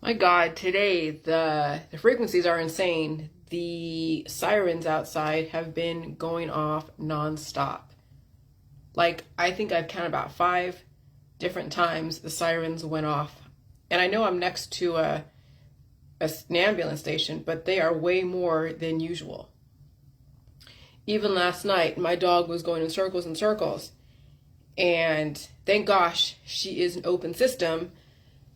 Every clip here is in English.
My God, today the frequencies are insane. The sirens outside have been going off nonstop. Like, I think I've counted about 5 different times the sirens went off. And I know I'm next to an ambulance station, but they are way more than usual. Even last night, my dog was going in circles and circles. And thank gosh, she is an open system,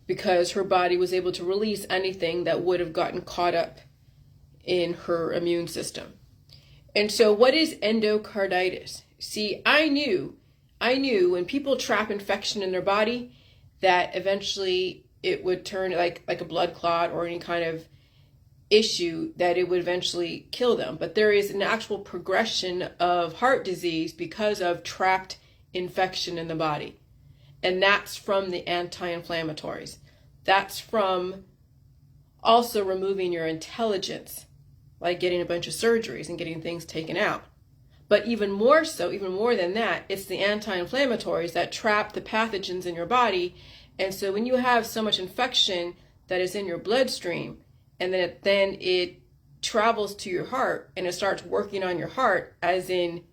because her body was able to release anything that would have gotten caught up in her immune system. And so what is endocarditis? See, I knew when people trap infection in their body that eventually it would turn like a blood clot or any kind of issue, that it would eventually kill them. But there is an actual progression of heart disease because of trapped infection in the body. And that's from the anti-inflammatories. That's from also removing your intelligence, like getting a bunch of surgeries and getting things taken out. But even more so, even more than that, it's the anti-inflammatories that trap the pathogens in your body. And so when you have so much infection that is in your bloodstream, and then it travels to your heart and it starts working on your heart, as in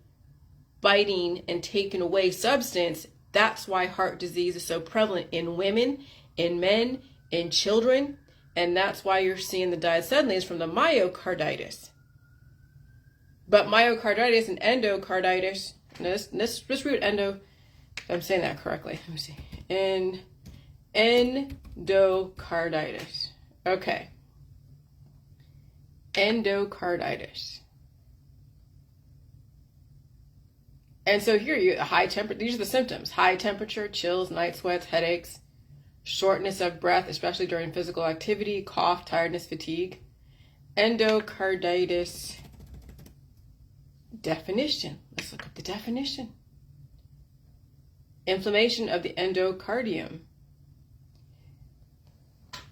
biting and taking away substance. That's why heart disease is so prevalent in women, in men, in children. And that's why you're seeing the die suddenly is from the myocarditis. But myocarditis and endocarditis, let's read endo, if I'm saying that correctly. Let me see. Endocarditis. Okay. Endocarditis. And so here you high temperature, these are the symptoms: high temperature, chills, night sweats, headaches, shortness of breath, especially during physical activity, cough, tiredness, fatigue. Endocarditis definition. Let's look up the definition. Inflammation of the endocardium.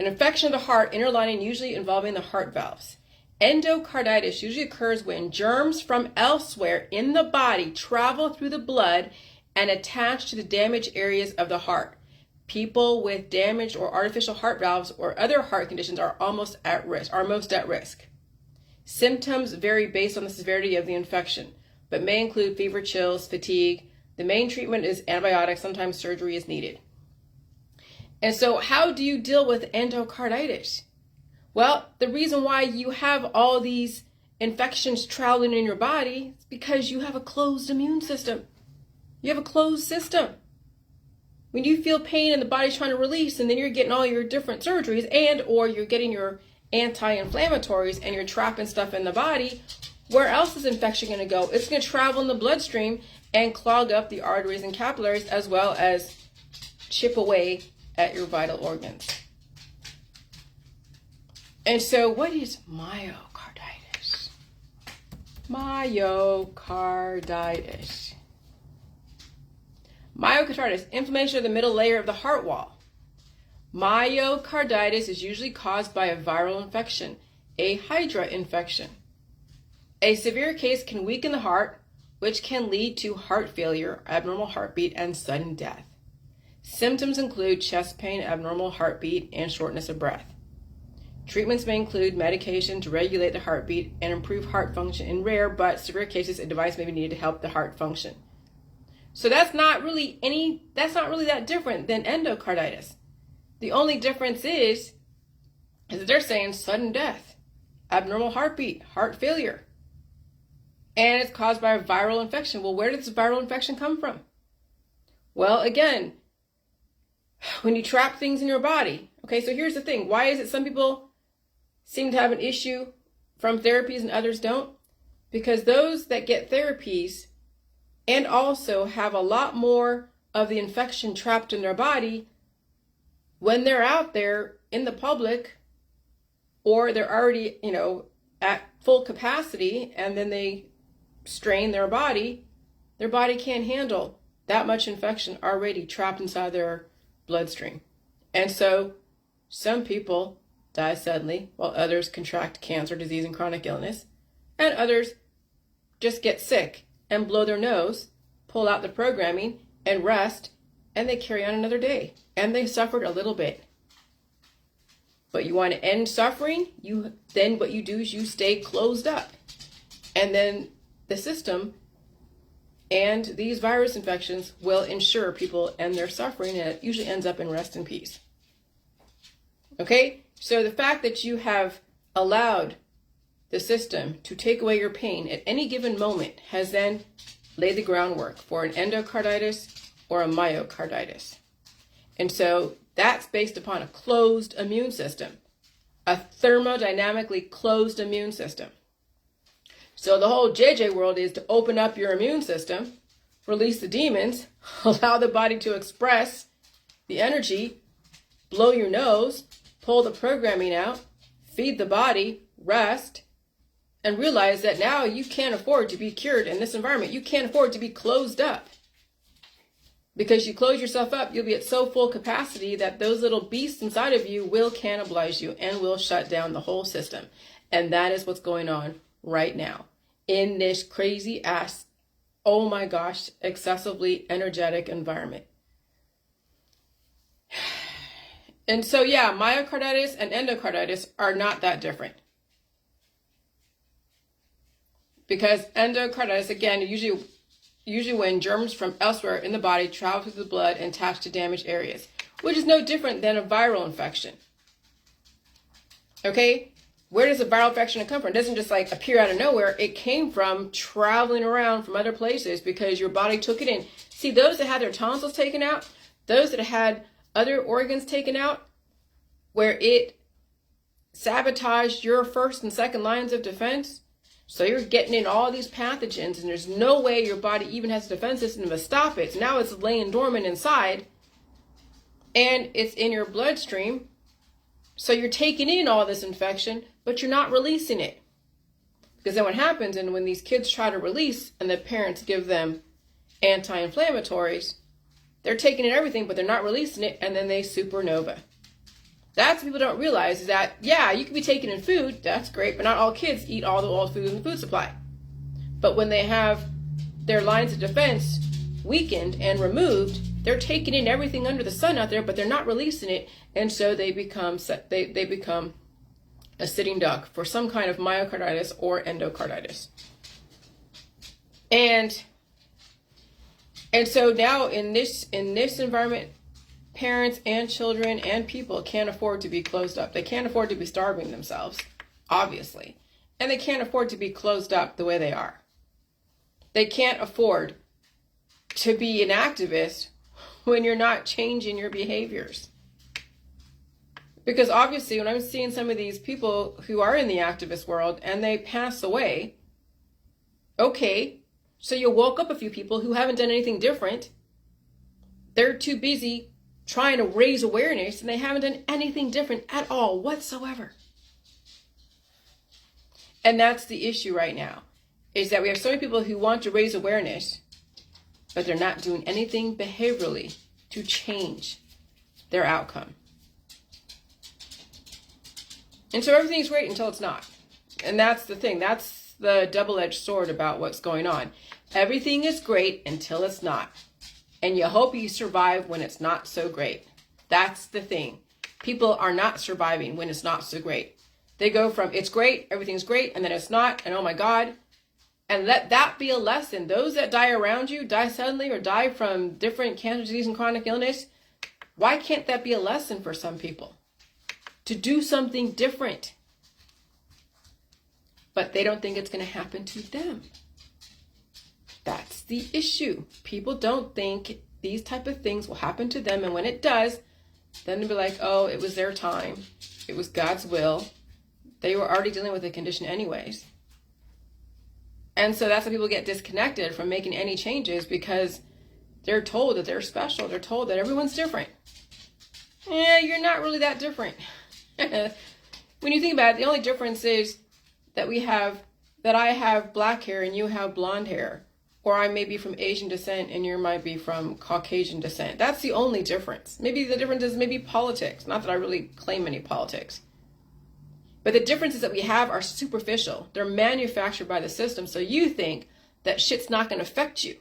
An infection of the heart, inner lining, usually involving the heart valves. Endocarditis usually occurs when germs from elsewhere in the body travel through the blood and attach to the damaged areas of the heart. People with damaged or artificial heart valves or other heart conditions are most at risk. Symptoms vary based on the severity of the infection, but may include fever, chills, fatigue. The main treatment is antibiotics. Sometimes surgery is needed. And so how do you deal with endocarditis? Well, the reason why you have all these infections traveling in your body is because you have a closed immune system. You have a closed system. When you feel pain and the body's trying to release, and then you're getting all your different surgeries, and or you're getting your anti-inflammatories and you're trapping stuff in the body, where else is infection going to go? It's going to travel in the bloodstream and clog up the arteries and capillaries, as well as chip away at your vital organs. And so what is myocarditis? Myocarditis. Myocarditis, inflammation of the middle layer of the heart wall. Myocarditis is usually caused by a viral infection, a hydra infection. A severe case can weaken the heart, which can lead to heart failure, abnormal heartbeat, and sudden death. Symptoms include chest pain, abnormal heartbeat, and shortness of breath. Treatments may include medication to regulate the heartbeat and improve heart function. In rare but severe cases, a device may be needed to help the heart function. So that's not really that different than endocarditis. The only difference is that they're saying sudden death, abnormal heartbeat, heart failure, and it's caused by a viral infection. Well, where did this viral infection come from? Well, again, when you trap things in your body. Okay, so here's the thing. Why is it some people seem to have an issue from therapies and others don't? Because those that get therapies and also have a lot more of the infection trapped in their body, when they're out there in the public, or they're already, at full capacity, and then they strain their body can't handle that much infection already trapped inside their bloodstream. And so some people die suddenly, while others contract cancer, disease, and chronic illness, and others just get sick and blow their nose, pull out the programming, and rest, and they carry on another day. And they suffered a little bit. but you want to end suffering, then what you do is you stay closed up. And then the system and these virus infections will ensure people end their suffering, and it usually ends up in rest and peace. Okay? So the fact that you have allowed the system to take away your pain at any given moment has then laid the groundwork for an endocarditis or a myocarditis. And so that's based upon a closed immune system, a thermodynamically closed immune system. So the whole JJ world is to open up your immune system, release the demons, allow the body to express the energy, blow your nose, pull the programming out, feed the body, rest, and realize that now you can't afford to be cured in this environment. You can't afford to be closed up. Because you close yourself up, you'll be at so full capacity that those little beasts inside of you will cannibalize you and will shut down the whole system. And that is what's going on right now in this crazy ass, oh my gosh, excessively energetic environment. And so, yeah, myocarditis and endocarditis are not that different. Because endocarditis, again, usually when germs from elsewhere in the body travel through the blood and attach to damaged areas, which is no different than a viral infection. Okay? Where does a viral infection come from? It doesn't just like appear out of nowhere. It came from traveling around from other places because your body took it in. See, those that had their tonsils taken out, those that had other organs taken out, where it sabotaged your first and second lines of defense, so you're getting in all these pathogens, and there's no way your body even has a defense system to stop it. So now it's laying dormant inside, and it's in your bloodstream. So you're taking in all this infection, but you're not releasing it. Because then what happens, and when these kids try to release, and the parents give them anti-inflammatories, they're taking in everything, but they're not releasing it, and then they supernova. That's what people don't realize, is that, yeah, you can be taking in food, that's great, but not all kids eat all the food in the food supply. But when they have their lines of defense weakened and removed, they're taking in everything under the sun out there, but they're not releasing it, and so they become a sitting duck for some kind of myocarditis or endocarditis. And so now in this environment, parents and children and people can't afford to be closed up. They can't afford to be starving themselves, obviously. And they can't afford to be closed up the way they are. They can't afford to be an activist when you're not changing your behaviors. Because obviously when I'm seeing some of these people who are in the activist world and they pass away, okay, so you woke up a few people who haven't done anything different. They're too busy trying to raise awareness, and they haven't done anything different at all whatsoever. And that's the issue right now, is that we have so many people who want to raise awareness, but they're not doing anything behaviorally to change their outcome. And so everything's great until it's not. And that's the thing. That's the double-edged sword about what's going on. Everything is great until it's not. And you hope you survive when it's not so great. That's the thing. People are not surviving when it's not so great. They go from it's great, everything's great, and then it's not, and oh my God. And let that be a lesson. Those that die around you, die suddenly, or die from different cancer, disease, and chronic illness, why can't that be a lesson for some people? To do something different. But they don't think it's going to happen to them. That's the issue. People don't think these type of things will happen to them. And when it does, then they'll be like, oh, it was their time. It was God's will. They were already dealing with the condition anyways. And so that's why people get disconnected from making any changes, because they're told that they're special. They're told that everyone's different. Yeah, you're not really that different. When you think about it, the only difference is that I have black hair and you have blonde hair. Or I may be from Asian descent and you might be from Caucasian descent. That's the only difference. Maybe the difference is maybe politics. Not that I really claim any politics. But the differences that we have are superficial. They're manufactured by the system. So you think that shit's not going to affect you.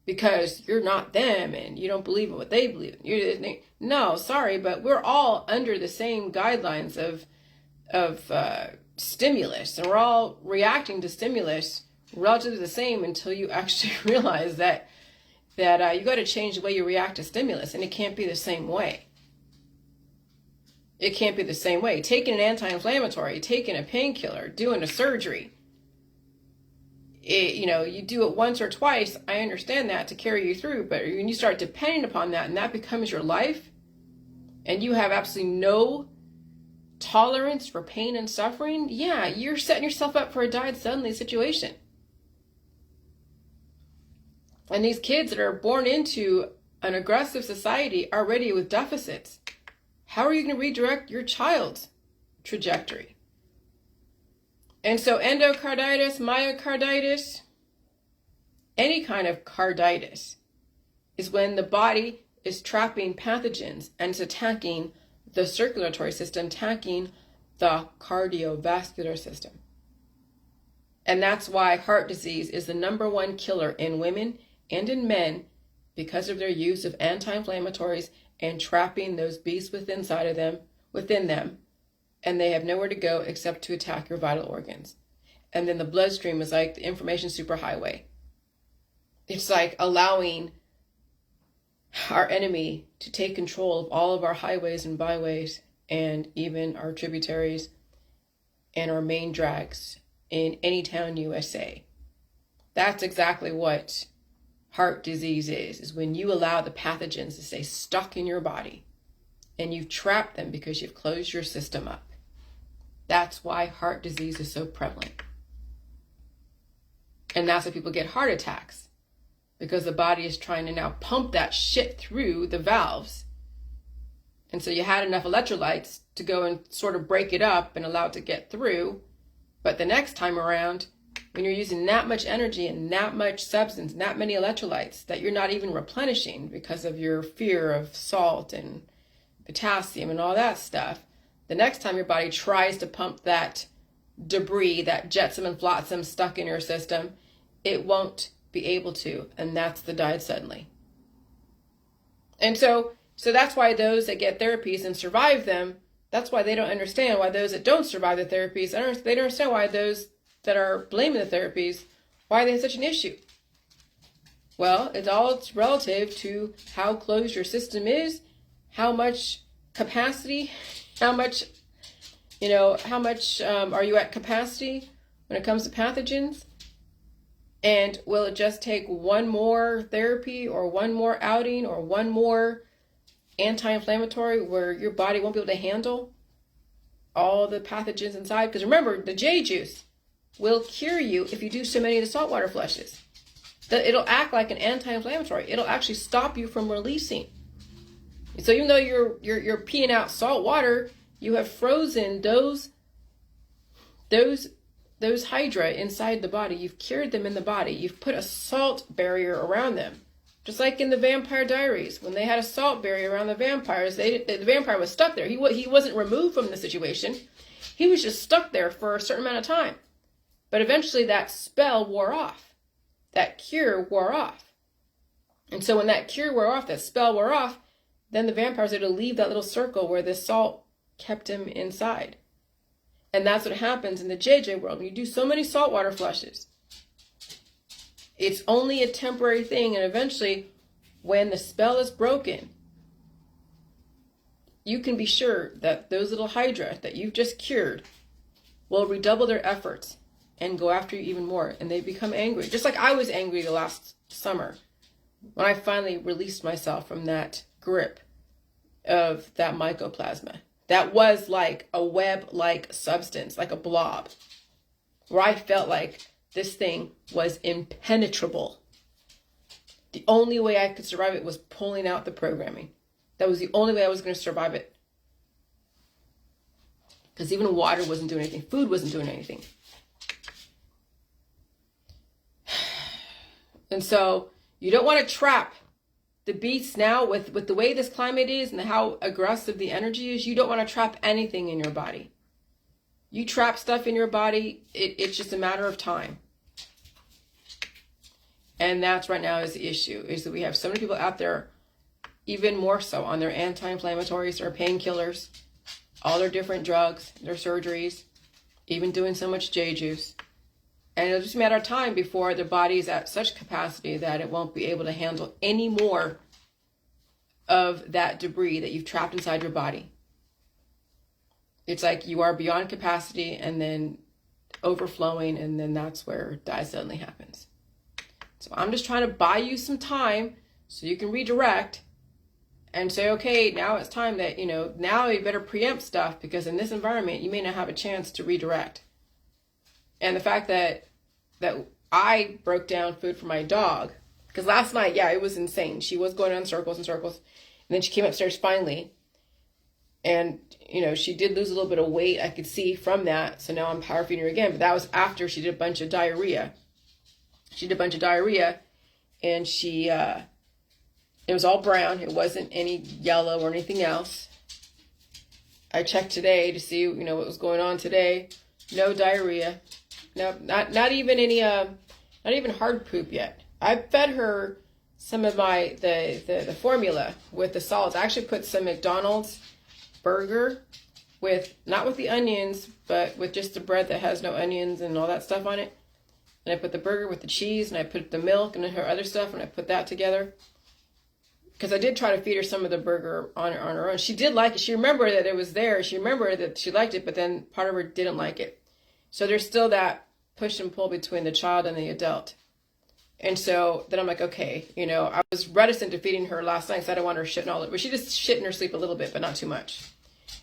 because you're not them and you don't believe in what they believe in. No, sorry, but we're all under the same guidelines of stimulus, and we're all reacting to stimulus relatively the same until you actually realize that you got to change the way you react to stimulus, and it can't be the same way. It can't be the same way. Taking an anti-inflammatory, taking a painkiller, doing a surgery, you do it once or twice, I understand that, to carry you through, but when you start depending upon that and that becomes your life, and you have absolutely no tolerance for pain and suffering, yeah, you're setting yourself up for a died suddenly situation. And these kids that are born into an aggressive society already with deficits, how are you going to redirect your child's trajectory? And so endocarditis, myocarditis, any kind of carditis is when the body is trapping pathogens and it's attacking the circulatory system, attacking the cardiovascular system. And that's why heart disease is the #1 killer in women and in men, because of their use of anti-inflammatories and trapping those beasts within them, and they have nowhere to go except to attack your vital organs. And then the bloodstream is like the information superhighway. It's like allowing our enemy to take control of all of our highways and byways, and even our tributaries and our main drags in any town USA. That's exactly what heart disease is when you allow the pathogens to stay stuck in your body and you've trapped them because you've closed your system up. That's why heart disease is so prevalent. And that's why people get heart attacks, because the body is trying to now pump that shit through the valves. And so you had enough electrolytes to go and sort of break it up and allow it to get through. But the next time around, when you're using that much energy and that much substance and that many electrolytes that you're not even replenishing because of your fear of salt and potassium and all that stuff, the next time your body tries to pump that debris, that jetsam and flotsam stuck in your system, it won't be able to. And that's the died suddenly. And so that's why those that get therapies and survive them, that's why they don't understand why those that don't survive the therapies, they don't understand why those that are blaming the therapies, why they have such an issue. Well, it's relative to how closed your system is, how much capacity, how much are you at capacity when it comes to pathogens? And will it just take one more therapy or one more outing or one more anti-inflammatory where your body won't be able to handle all the pathogens inside? Because remember, the jillyjuice will cure you if you do so many of the saltwater flushes. It'll act like an anti-inflammatory. It'll actually stop you from releasing. So even though you're peeing out salt water, you have frozen those hydra inside the body. You've cured them in the body. You've put a salt barrier around them. Just like in the Vampire Diaries, when they had a salt barrier around the vampires, the vampire was stuck there. He wasn't removed from the situation. He was just stuck there for a certain amount of time. But eventually that spell wore off. That cure wore off. And so when that cure wore off, that spell wore off, then the vampires had to leave that little circle where the salt kept him inside. And that's what happens in the JJ world. When you do so many saltwater flushes, it's only a temporary thing. And eventually, when the spell is broken, you can be sure that those little hydra that you've just cured will redouble their efforts and go after you even more. And they become angry. Just like I was angry the last summer when I finally released myself from that grip of that mycoplasma. That was like a web-like substance, like a blob, where I felt like this thing was impenetrable. The only way I could survive it was pulling out the programming. That was the only way I was going to survive it. Because even water wasn't doing anything. Food wasn't doing anything. And so you don't want to trap the beasts now with the way this climate is and how aggressive the energy is. You don't want to trap anything in your body. You trap stuff in your body, it's just a matter of time. And that's right now is the issue, is that we have so many people out there, even more so, on their anti-inflammatories, their painkillers, all their different drugs, their surgeries, even doing so much jillyjuice. And it'll just be a matter of time before their body is at such capacity that it won't be able to handle any more of that debris that you've trapped inside your body. It's like you are beyond capacity and then overflowing, and then that's where die suddenly happens. So I'm just trying to buy you some time so you can redirect and say, okay, now it's time that, now you better preempt stuff, because in this environment, you may not have a chance to redirect. And the fact that I broke down food for my dog, because last night, yeah, it was insane. She was going on circles and circles, and then she came upstairs finally, and, she did lose a little bit of weight. I could see from that. So now I'm power feeding her again, but that was after she did a bunch of diarrhea. And she, it was all brown. It wasn't any yellow or anything else. I checked today to see, what was going on today. No diarrhea. No, not even any, not even hard poop yet. I fed her some of the formula with the solids. I actually put some McDonald's burger not with the onions, but with just the bread that has no onions and all that stuff on it. And I put the burger with the cheese, and I put the milk and her other stuff, and I put that together. Because I did try to feed her some of the burger on her own. She did like it. She remembered that it was there. She remembered that she liked it, but then part of her didn't like it. So there's still that push and pull between the child and the adult. And so then I'm like, okay, I was reticent to feeding her last night because I didn't want her shitting all over. She just shit in her sleep a little bit, but not too much.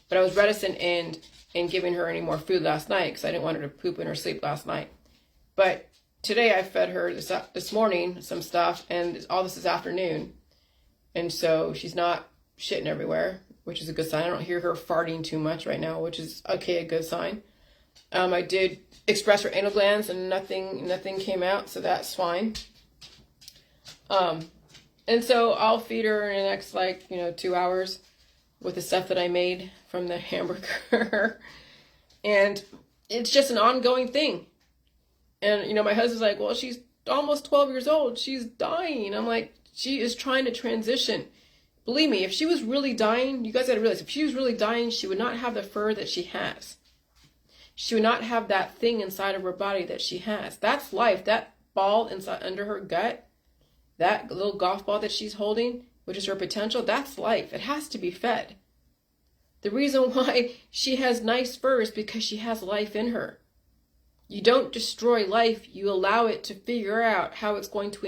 But I was reticent in giving her any more food last night because I didn't want her to poop in her sleep last night. But today I fed her this morning some stuff, and all this afternoon. And so she's not shitting everywhere, which is a good sign. I don't hear her farting too much right now, which is a good sign. I did express her anal glands, and nothing came out, so that's fine. And so I'll feed her in the next 2 hours with the stuff that I made from the hamburger. And it's just an ongoing thing. And, my husband's like, well, she's almost 12 years old. She's dying. I'm like, she is trying to transition. Believe me, if she was really dying, you guys got to realize, if she was really dying, she would not have the fur that she has. She would not have that thing inside of her body that she has. That's life. That ball inside under her gut, that little golf ball that she's holding, which is her potential, that's life. It has to be fed. The reason why she has nice fur is because she has life in her. You don't destroy life. You allow it to figure out how it's going to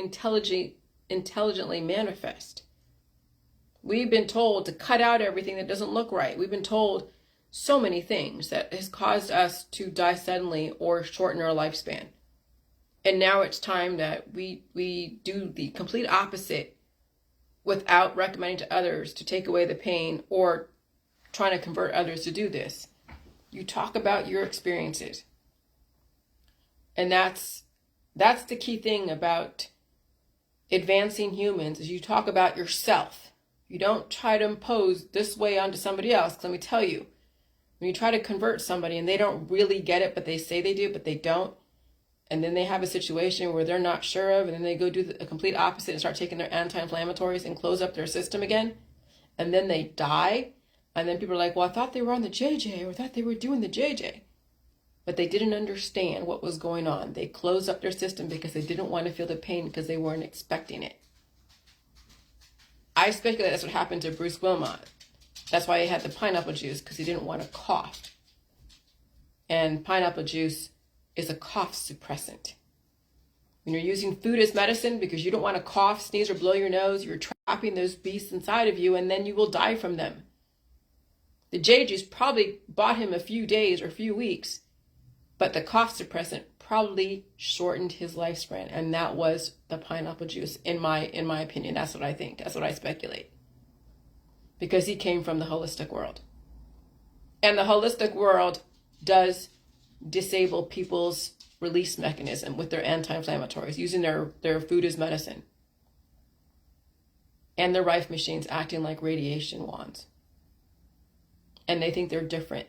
intelligently manifest. We've been told to cut out everything that doesn't look right. We've been told so many things that has caused us to die suddenly or shorten our lifespan. And now it's time that we do the complete opposite without recommending to others to take away the pain or trying to convert others to do this. You talk about your experiences. And that's the key thing about advancing humans, is you talk about yourself. You don't try to impose this way onto somebody else. 'Cause let me tell you, when you try to convert somebody and they don't really get it, but they say they do, but they don't, and then they have a situation where they're not sure of, and then they go do a complete opposite and start taking their anti-inflammatories and close up their system again, and then they die, and then people are like, well, I thought they were on the JJ, or I thought they were doing the JJ. But they didn't understand what was going on. They closed up their system because they didn't want to feel the pain because they weren't expecting it. I speculate that's what happened to Bruce Wilmot. That's why he had the pineapple juice, because he didn't want to cough. And pineapple juice is a cough suppressant. When you're using food as medicine because you don't want to cough, sneeze, or blow your nose, you're trapping those beasts inside of you, and then you will die from them. The jillyjuice probably bought him a few days or a few weeks, but the cough suppressant probably shortened his lifespan, and that was the pineapple juice, in my opinion. That's what I think. That's what I speculate. Because he came from the holistic world. And the holistic world does disable people's release mechanism with their anti-inflammatories, using their food as medicine. And their Rife machines acting like radiation wands. And they think they're different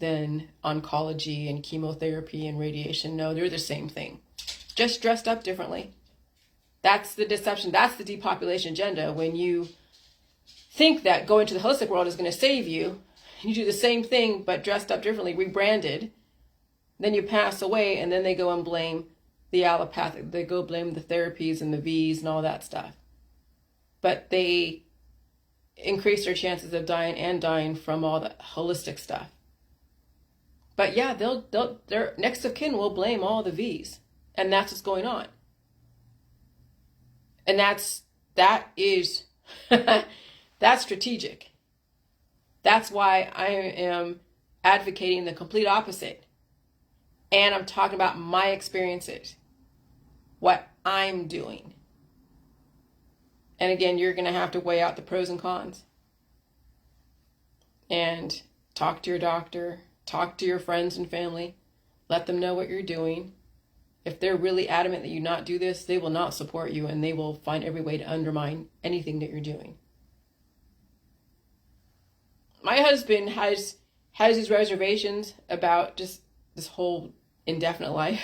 than oncology and chemotherapy and radiation. No, they're the same thing, just dressed up differently. That's the deception. That's the depopulation agenda. When you think that going to the holistic world is going to save you, and you do the same thing but dressed up differently, rebranded, then you pass away, and then they go and blame the allopathic. They go blame the therapies and the V's and all that stuff. But they increase their chances of dying from all the holistic stuff. But yeah, their next of kin will blame all the V's, and that's what's going on. And that is that's strategic. That's why I am advocating the complete opposite. And I'm talking about my experiences, what I'm doing. And again, you're going to have to weigh out the pros and cons. And talk to your doctor, talk to your friends and family, let them know what you're doing. If they're really adamant that you not do this, they will not support you, and they will find every way to undermine anything that you're doing. My husband has these reservations about just this whole indefinite life.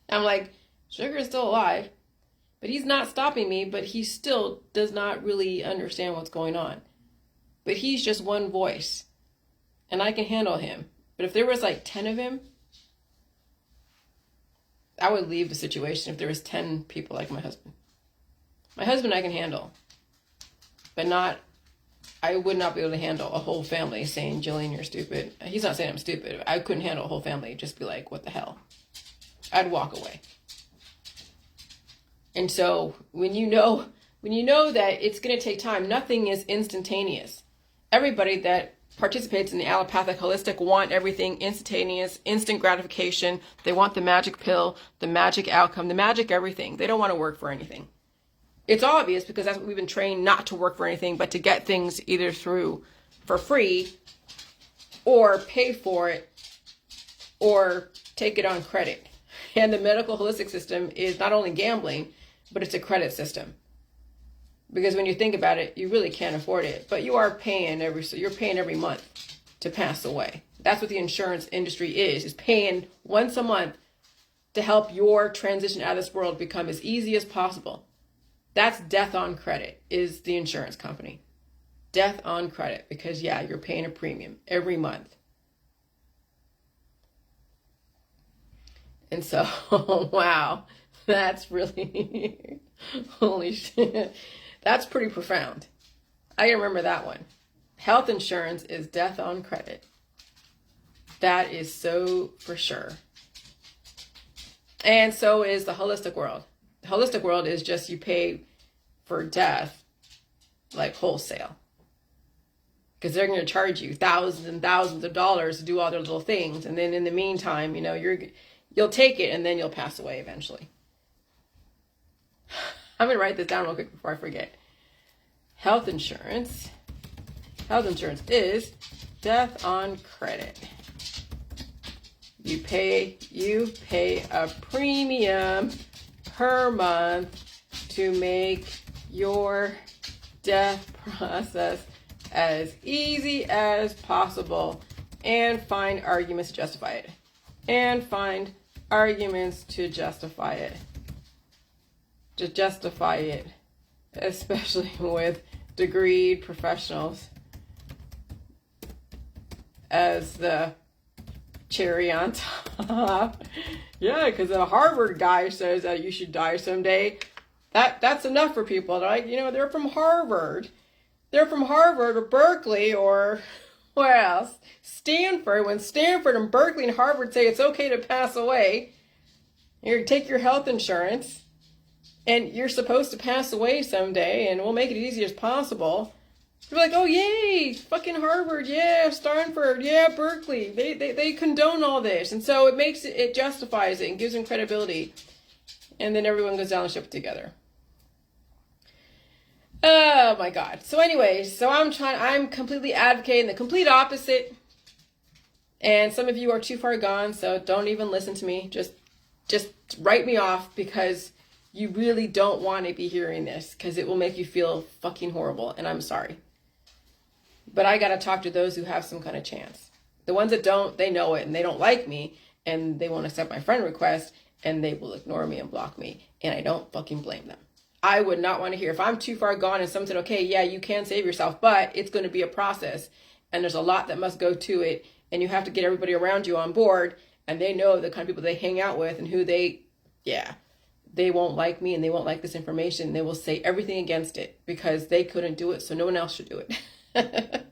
I'm like, Sugar is still alive, but he's not stopping me, but he still does not really understand what's going on. But he's just one voice, and I can handle him. But if there was like 10 of him, I would leave the situation if there was 10 people like my husband. My husband I can handle, but I would not be able to handle a whole family saying, Jillian, you're stupid. He's not saying I'm stupid. I couldn't handle a whole family. Just be like, what the hell? I'd walk away. And so when you know that it's going to take time, nothing is instantaneous. Everybody that participates in the allopathic holistic want everything instantaneous, instant gratification. They want the magic pill, the magic outcome, the magic everything. They don't want to work for anything. It's obvious because that's what we've been trained not to work for anything, but to get things either through for free or pay for it or take it on credit. And the medical holistic system is not only gambling, but it's a credit system. Because when you think about it, you really can't afford it, but you are paying every month to pass away. That's what the insurance industry is paying once a month to help your transition out of this world become as easy as possible. That's death on credit, is the insurance company. Death on credit, because yeah, you're paying a premium every month. And so, wow, that's really, holy shit. That's pretty profound. I can remember that one. Health insurance is death on credit. That is so for sure. And so is the holistic world. The holistic world is just you pay for death like wholesale. Because they're going to charge you thousands and thousands of dollars to do all their little things. And then in the meantime, you'll take it and then you'll pass away eventually. I'm going to write this down real quick before I forget. Health insurance is death on credit. You pay a premium per month to make your death process as easy as possible and find arguments to justify it. To justify it, especially with degreed professionals as the cherry on top. Yeah, because a Harvard guy says that you should die someday. That's enough for people. They're like, they're from Harvard. They're from Harvard or Berkeley or where else? Stanford. When Stanford and Berkeley and Harvard say it's okay to pass away, you take your health insurance. And you're supposed to pass away someday, and we'll make it as easy as possible. You're like, oh, yay, fucking Harvard, yeah, Stanford, yeah, Berkeley. They condone all this. And so it justifies it and gives them credibility. And then everyone goes down the ship together. Oh, my God. So anyways, I'm completely advocating the complete opposite. And some of you are too far gone, so don't even listen to me. Just write me off because you really don't want to be hearing this because it will make you feel fucking horrible, and I'm sorry. But I got to talk to those who have some kind of chance. The ones that don't, they know it, and they don't like me, and they won't accept my friend request, and they will ignore me and block me, and I don't fucking blame them. I would not want to hear. If I'm too far gone and someone said, okay, yeah, you can save yourself, but it's going to be a process and there's a lot that must go to it, and you have to get everybody around you on board, and they know the kind of people they hang out with and who they won't like me and they won't like this information. They will say everything against it because they couldn't do it, so no one else should do it.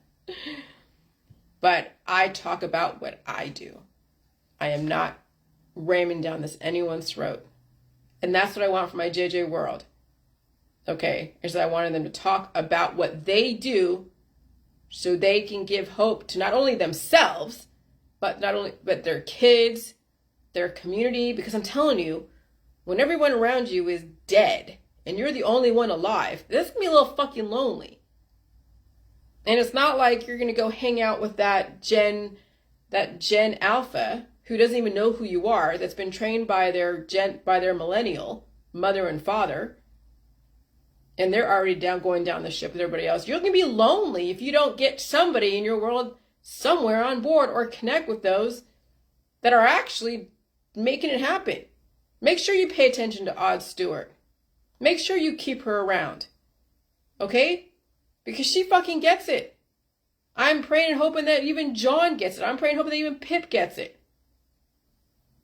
But I talk about what I do. I am not ramming down this anyone's throat. And that's what I want for my JJ world. Okay, is that I wanted them to talk about what they do so they can give hope to not only themselves, but their kids, their community. Because I'm telling you, when everyone around you is dead and you're the only one alive, that's gonna be a little fucking lonely. And it's not like you're gonna go hang out with that Gen Alpha who doesn't even know who you are, that's been trained by their millennial mother and father, and they're already going down the ship with everybody else. You're going to be lonely if you don't get somebody in your world somewhere on board or connect with those that are actually making it happen. Make sure you pay attention to Odd Stewart. Make sure you keep her around. Okay? Because she fucking gets it. I'm praying and hoping that even John gets it. I'm praying and hoping that even Pip gets it.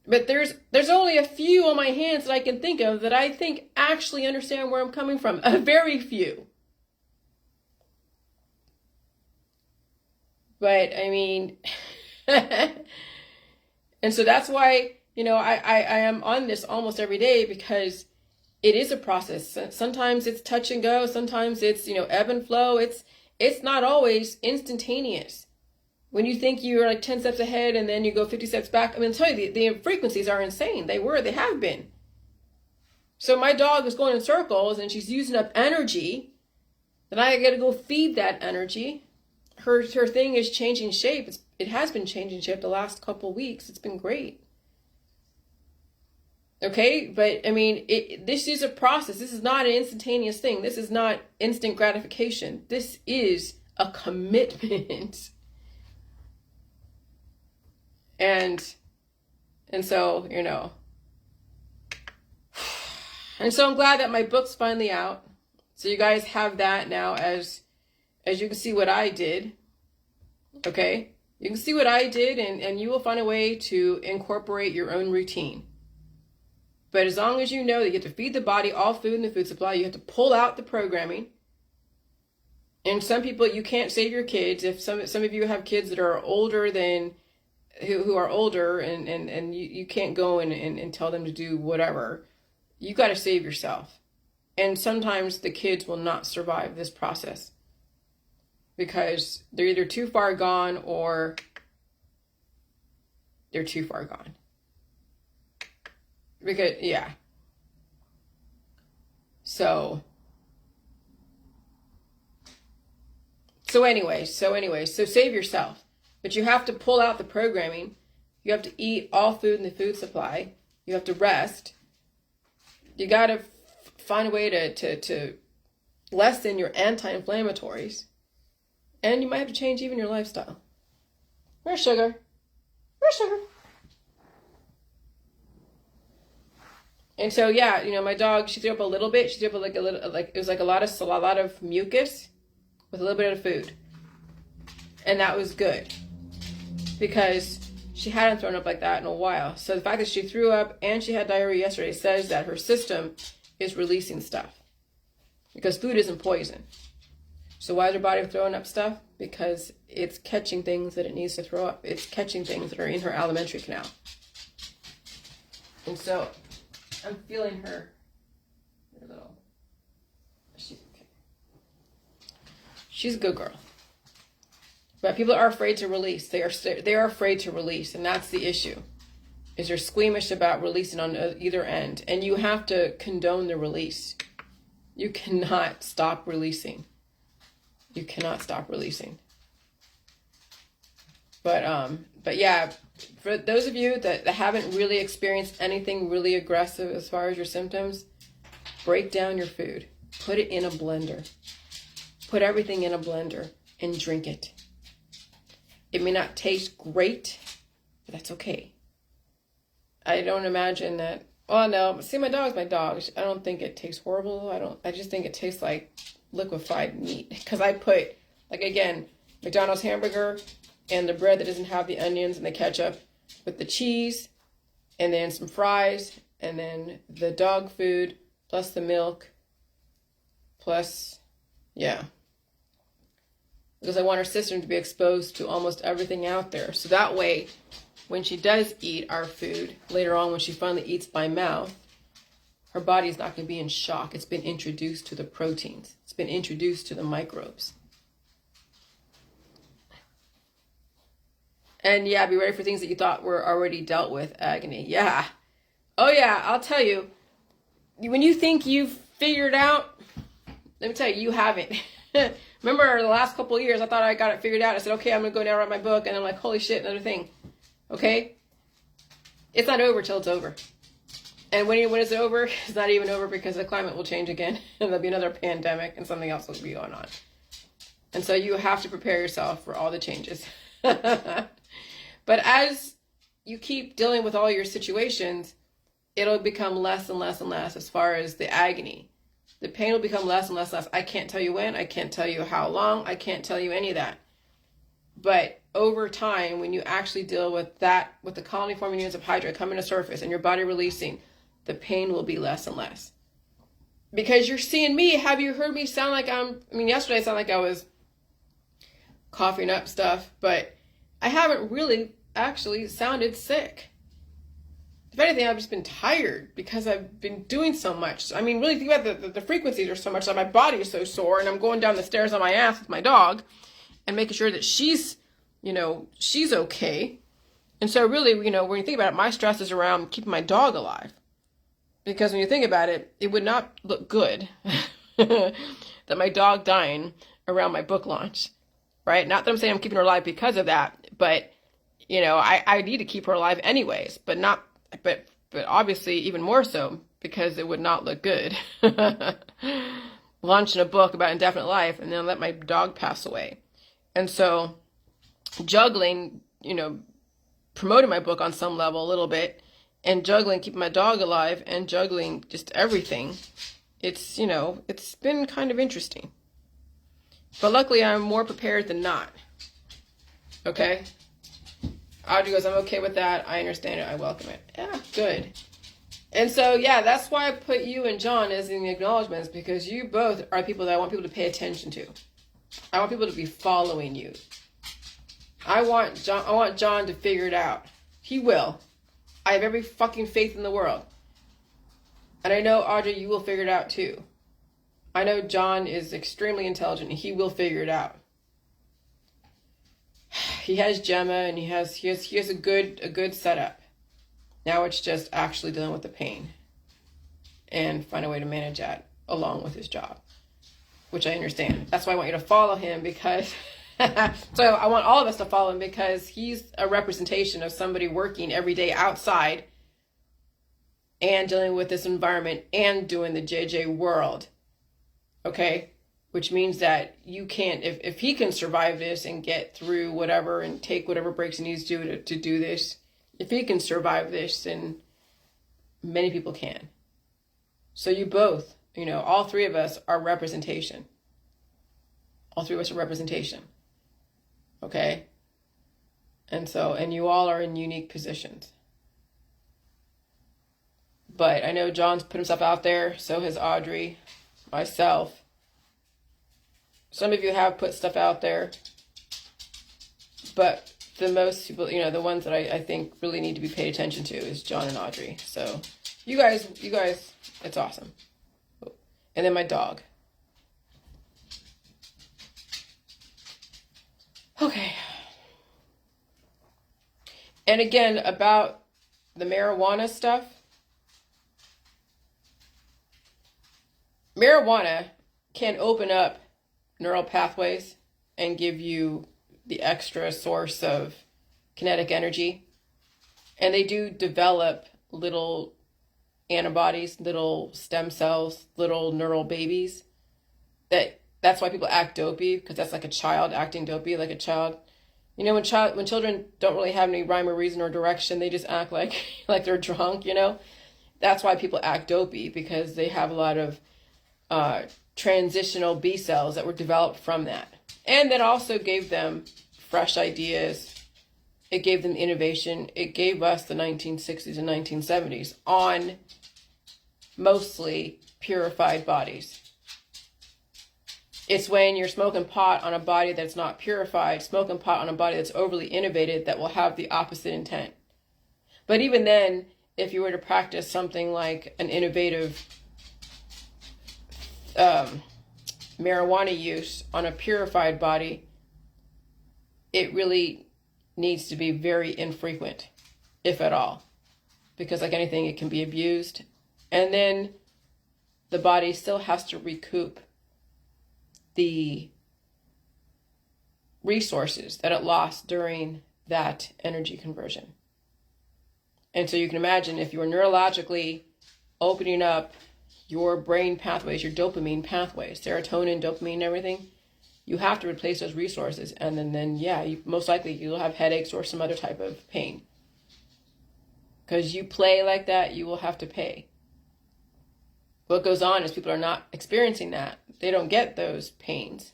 But there's only a few on my hands that I can think of that I think actually understand where I'm coming from. A very few. But, I mean, and so that's why, I am on this almost every day, because it is a process. Sometimes it's touch and go. Sometimes it's, ebb and flow. It's not always instantaneous. When you think you're like 10 steps ahead and then you go 50 steps back, I mean, I'll tell you, the frequencies are insane. They have been. So my dog is going in circles and she's using up energy. Then I got to go feed that energy. Her thing is changing shape. It has been changing shape the last couple weeks. It's been great. Okay, but I mean, this is a process. This is not an instantaneous thing. This is not instant gratification. This is a commitment. And so, and so I'm glad that my book's finally out. So you guys have that now as you can see what I did. Okay? You can see what I did, and you will find a way to incorporate your own routine. But as long as you know that you have to feed the body all food in the food supply, you have to pull out the programming. And some people, you can't save your kids. If some of you have kids that are older than who are older, and you can't go and tell them to do whatever. You got to save yourself. And sometimes the kids will not survive this process because they're either too far gone or they're too far gone. Because, yeah. So anyway, so save yourself. But you have to pull out the programming. You have to eat all food in the food supply. You have to rest. You got to find a way to lessen your anti-inflammatories. And you might have to change even your lifestyle. Where's sugar? Where's sugar? And so, yeah, my dog, she threw up a little bit. She threw up it was like a lot of mucus with a little bit of food. And that was good, because she hadn't thrown up like that in a while. So the fact that she threw up and she had diarrhea yesterday says that her system is releasing stuff, because food isn't poison. So why is her body throwing up stuff? Because it's catching things that it needs to throw up. It's catching things that are in her alimentary canal. And so I'm feeling her little, she's okay. She's a good girl. But people are afraid to release. They are afraid to release, and that's the issue. Is they're squeamish about releasing on either end, and you have to condone the release. You cannot stop releasing. You cannot stop releasing. But yeah, for those of you that haven't really experienced anything really aggressive as far as your symptoms, break down your food. Put it in a blender. Put everything in a blender and drink it. It may not taste great, but that's okay. I don't imagine that Oh no, see, my dog's my dog. I don't think it tastes horrible. I just think it tastes like liquefied meat. Because I put, like, again, McDonald's hamburger and the bread that doesn't have the onions and the ketchup with the cheese and then some fries and then the dog food plus the milk plus, yeah. Because I want her system to be exposed to almost everything out there. So that way, when she does eat our food, later on when she finally eats by mouth, her body's not going to be in shock. It's been introduced to the proteins. It's been introduced to the microbes. And yeah, be ready for things that you thought were already dealt with. Agony. Yeah. Oh yeah, I'll tell you. When you think you've figured out, let me tell you, you haven't. Remember the last couple of years, I thought I got it figured out. I said, okay, I'm going to go down and write my book. And I'm like, holy shit, another thing. Okay? It's not over till it's over. And when it's over, it's not even over because the climate will change again. And there'll be another pandemic and something else will be going on. And so you have to prepare yourself for all the changes. But as you keep dealing with all your situations, it'll become less and less and less as far as the agony. The pain will become less and less and less. I can't tell you when. I can't tell you how long. I can't tell you any of that. But over time, when you actually deal with that, with the colony-forming units of Hydra coming to surface and your body releasing, the pain will be less and less. Because you're seeing me. Have you heard me sound like yesterday I sounded like I was coughing up stuff, but I haven't really actually sounded sick. If anything, I've just been tired because I've been doing so much. I mean, really think about the frequencies are so much that my body is so sore, and I'm going down the stairs on my ass with my dog and making sure that she's okay. And so really, when you think about it, my stress is around keeping my dog alive. Because when you think about it, it would not look good that my dog dying around my book launch, right? Not that I'm saying I'm keeping her alive because of that, but, I need to keep her alive anyways, but obviously even more so because it would not look good launching a book about indefinite life and then let my dog pass away. And so juggling, promoting my book on some level a little bit and juggling keeping my dog alive and juggling just everything, it's been kind of interesting. But luckily I'm more prepared than not. Okay? Audrey goes, I'm okay with that. I understand it. I welcome it. Yeah, good. And so, yeah, that's why I put you and John as in the acknowledgments, because you both are people that I want people to pay attention to. I want people to be following you. I want John to figure it out. He will. I have every fucking faith in the world. And I know, Audrey, you will figure it out too. I know John is extremely intelligent and he will figure it out. He has Gemma and he has a good setup. Now it's just actually dealing with the pain and find a way to manage that along with his job, which I understand. That's why I want you to follow him, because so I want all of us to follow him, because he's a representation of somebody working every day outside and dealing with this environment and doing the JJ world. Okay? Which means that you can't, if he can survive this and get through whatever and take whatever breaks he needs to do this, if he can survive this, then many people can. So you both, all three of us are representation. All three of us are representation. Okay? And you all are in unique positions. But I know John's put himself out there, so has Audrey, myself. Some of you have put stuff out there, but the most people, the ones that I think really need to be paid attention to is John and Audrey. So you guys, it's awesome. And then my dog. Okay. And again, about the marijuana stuff. Marijuana can open up neural pathways and give you the extra source of kinetic energy. And they do develop little antibodies, little stem cells, little neural babies. That's why people act dopey, because that's like a child acting dopey, like a child. When children don't really have any rhyme or reason or direction, they just act like they're drunk, That's why people act dopey, because they have a lot of transitional B cells that were developed from that. And that also gave them fresh ideas. It gave them innovation. It gave us the 1960s and 1970s on mostly purified bodies. It's when you're smoking pot on a body that's not purified, smoking pot on a body that's overly innovated, that will have the opposite intent. But even then, if you were to practice something like an innovative marijuana use on a purified body, it really needs to be very infrequent, if at all. Because like anything, it can be abused. And then the body still has to recoup the resources that it lost during that energy conversion. And so you can imagine, if you were neurologically opening up your brain pathways, your dopamine pathways, serotonin, dopamine, everything, you have to replace those resources. And then yeah, most likely you'll have headaches or some other type of pain. Because you play like that, you will have to pay. What goes on is people are not experiencing that. They don't get those pains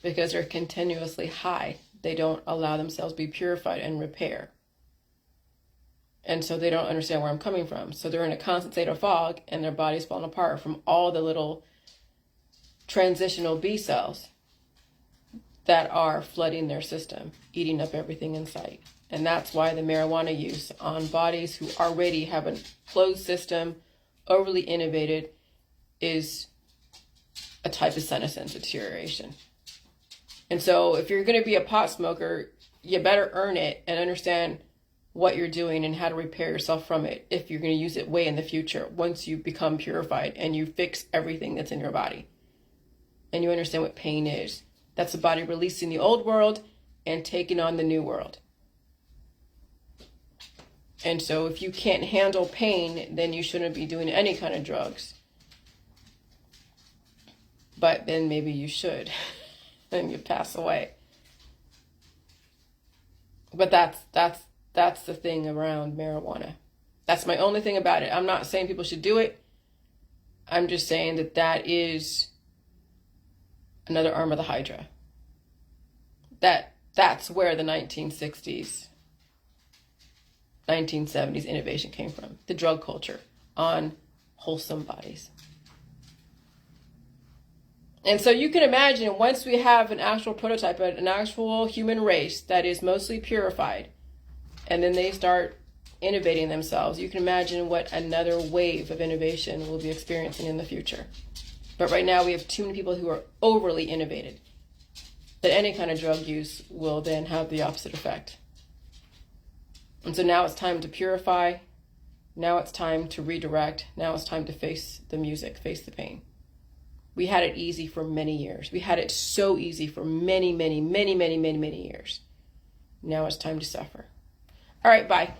because they're continuously high. They don't allow themselves to be purified and repair. And so they don't understand where I'm coming from. So they're in a constant state of fog, and their body's falling apart from all the little transitional B cells that are flooding their system, eating up everything in sight. And that's why the marijuana use on bodies who already have a closed system, overly innovated, is a type of senescence deterioration. And so if you're going to be a pot smoker, you better earn it and understand what you're doing and how to repair yourself from it if you're going to use it way in the future, once you become purified and you fix everything that's in your body. And you understand what pain is. That's the body releasing the old world and taking on the new world. And so if you can't handle pain, then you shouldn't be doing any kind of drugs. But then maybe you should, and you pass away. But that's the thing around marijuana. That's my only thing about it. I'm not saying people should do it. I'm just saying that that is another arm of the Hydra. That's where the 1960s, 1970s innovation came from. The drug culture on wholesome bodies. And so you can imagine, once we have an actual prototype, an actual human race that is mostly purified, and then they start innovating themselves, you can imagine what another wave of innovation we'll be experiencing in the future. But right now we have too many people who are overly innovated, that any kind of drug use will then have the opposite effect. And so now it's time to purify. Now it's time to redirect. Now it's time to face the music, face the pain. We had it easy for many years. We had it so easy for many years. Now it's time to suffer. All right, bye.